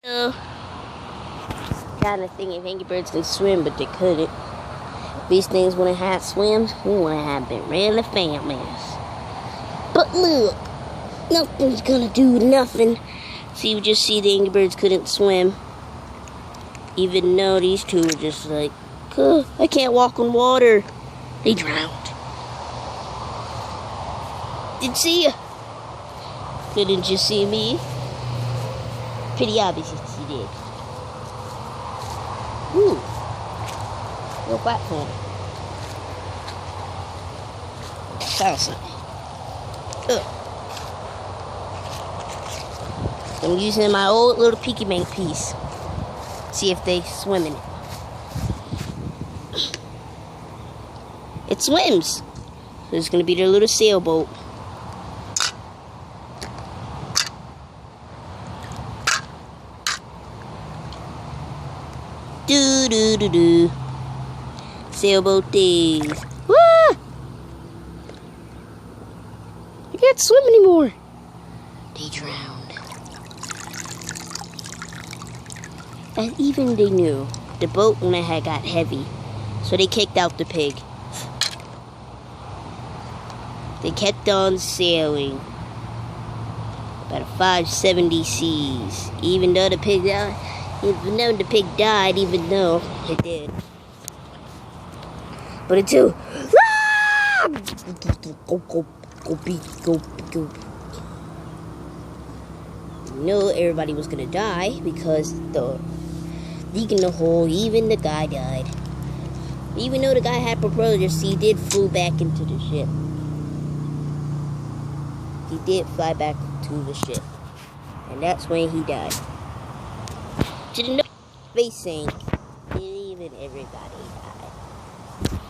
Kind of thinking Angry Birds can swim, but they couldn't. These things wouldn't have swim, we wouldn't have been really famous. But look, nothing's gonna do nothing. So you just see the Angry Birds couldn't swim. Even though these two were just like, I can't walk on water. They drowned. Didn't see ya. Couldn't you see me? Pretty obvious that you did. Ooh. No platform. Found something. I'm using my old little piggy bank piece. See if they swim in it. It swims. There's gonna be their little sailboat. Do do do do. Sailboat days. Wah! You can't swim anymore. They drowned. And even they knew the boat when it had got heavy, so they kicked out the pig. They kept on sailing about 570 seas, even though the pig died. Even though the pig died, even though it did. But it too. You know everybody was gonna die because the leak in the hole, even the guy died. Even though the guy had propellers, he did flew back into the ship. He did fly back to the ship. And that's when he died. To the face sank. Even everybody died.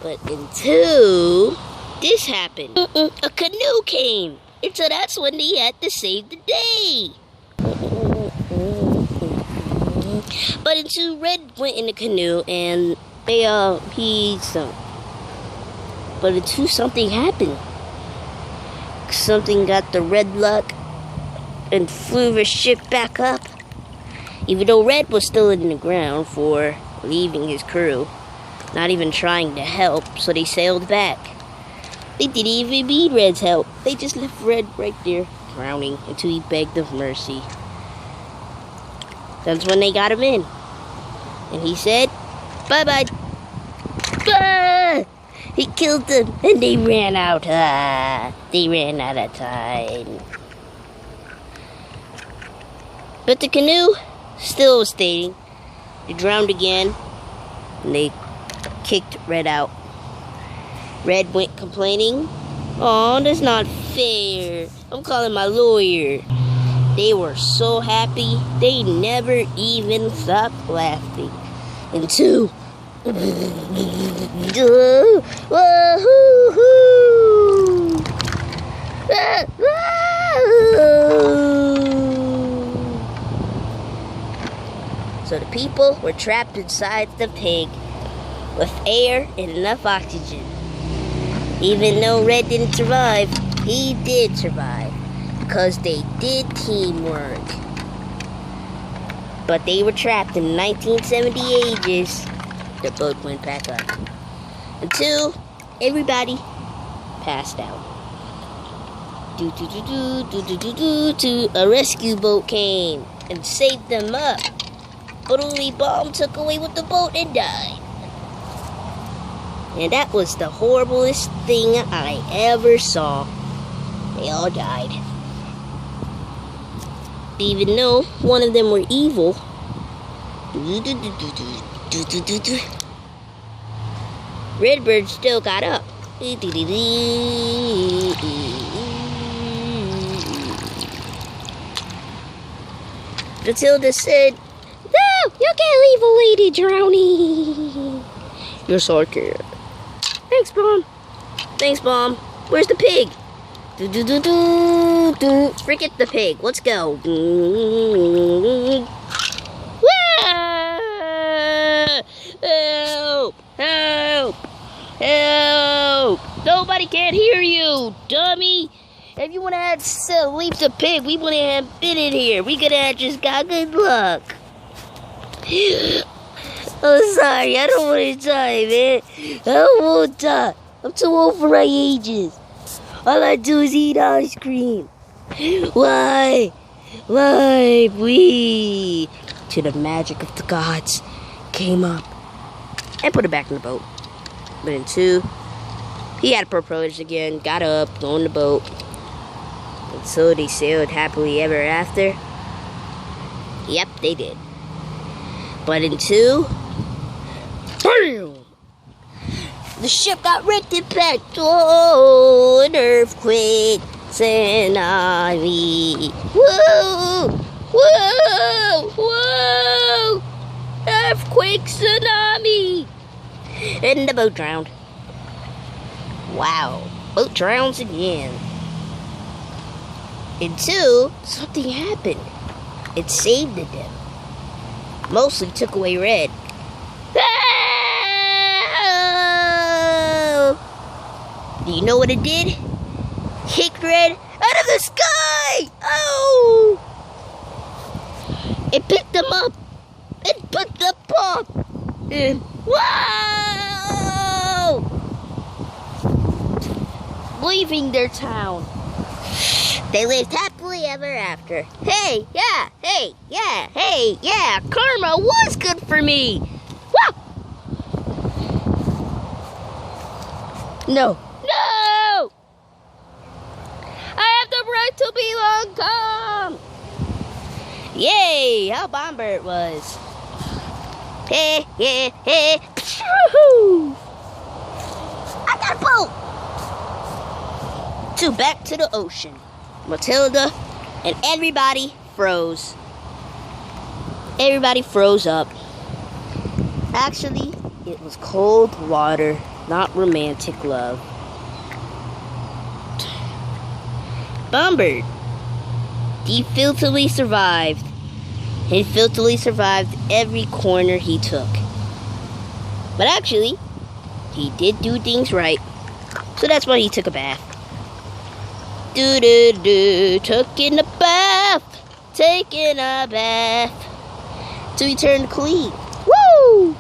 But until this happened, a canoe came. And so that's when they had to save the day. But until Red went in the canoe and he sunk. But until something happened. Something got the Red luck and flew the ship back up. Even though Red was still in the ground for leaving his crew, not even trying to help, so they sailed back. They didn't even need Red's help. They just left Red right there, drowning, until he begged of mercy. That's when they got him in. And he said, bye-bye. Ah! He killed them, and they ran out. They ran out of time. But the canoe still was staying. They drowned again, and they kicked Red out. Red went complaining. Oh, that's not fair. I'm calling my lawyer. They were so happy, they never even stopped laughing. Until so the people were trapped inside the pig with air and enough oxygen. Even though Red didn't survive, he did survive because they did teamwork. But they were trapped in 1970 ages. The boat went back up until everybody passed out. A rescue boat came and saved them up. But only Bomb took away with the boat and died. And that was the horriblest thing I ever saw. They all died. Even though one of them were evil. Redbird still got up. Matilda said, "No, you can't leave a lady drowning." Yes, I can. Thanks, Bomb. Thanks, Bomb. Where's the pig? Forget the pig. Let's go. Help! Help! Help! Nobody can hear you, dummy. If you would have had leaped a pig, we wouldn't have been in here. We could have just got good luck. I'm sorry, I don't want to die, man. I don't want to die. I'm too old for my ages. All I do is eat ice cream. Why? Why? We, to the magic of the gods, came up and put it back in the boat. But in 2, he had a purpose again, got up, on the boat. And so they sailed happily ever after. Yep, they did. But in 2, BAM! The ship got wrecked and packed. Oh, an earthquake, tsunami. Whoa! Whoa! Whoa! Earthquake, tsunami! And the boat drowned. Wow. Boat drowns again. In 2, something happened. It saved the them. Mostly took away Red. Do you know what it did? Kicked Red out of the sky! Oh! It picked them up and put them up. And whoa! Leaving their town. They lived happily ever after. Hey, yeah, hey, yeah, hey, yeah. Karma was good for me. Whoa! No. No! I have the right to belong calm. Yay! How Bombert was. Hey, hey, hey. Woohoo! I got a boat. 2, back to the ocean. Matilda and everybody froze. Everybody froze up. Actually, it was cold water, not romantic love. Bombert, he filthily survived. He filthily survived every corner he took. But actually, he did do things right. So that's why he took a bath. Taking a bath. Taking a bath. So he turned clean. Woo!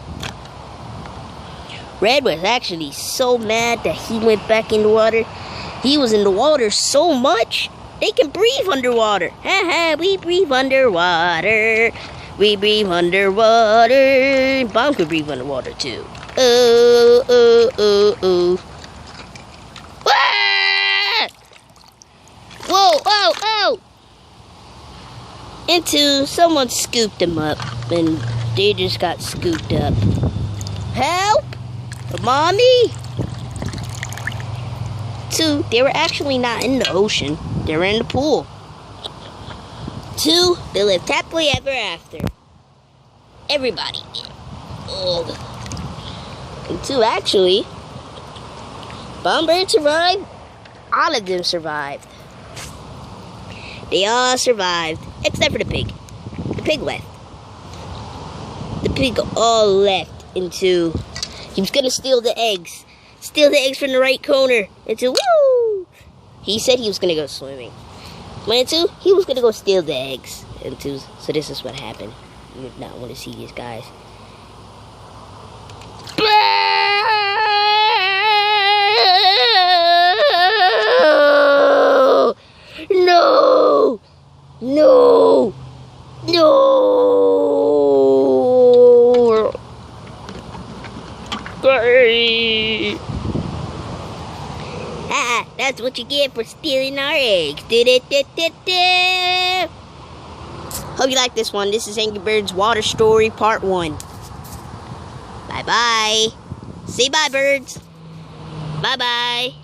Red was actually so mad that he went back in the water. He was in the water so much, they can breathe underwater. Haha, we breathe underwater. We breathe underwater. Bomb could breathe underwater too. Oh, oh, oh, oh. Ah! Whoa, oh, oh! Into someone scooped them up, and they just got scooped up. Help! Mommy! 2, they were actually not in the ocean. They were in the pool. 2, they lived happily ever after. Everybody did. Oh. And 2, actually, Bombert survived. All of them survived. They all survived, except for the pig. The pig left. The pig all left into... He was gonna steal the eggs. Steal the eggs from the right corner. Into woo! He said he was gonna go swimming. Went to, he was gonna go steal the eggs. Into, so this is what happened. You would not want to see these guys. No! No! No! Ah, that's what you get for stealing our eggs. Hope you like this one. This is Angry Birds Water Story Part 1. Bye-bye. Say bye, birds. Bye-bye.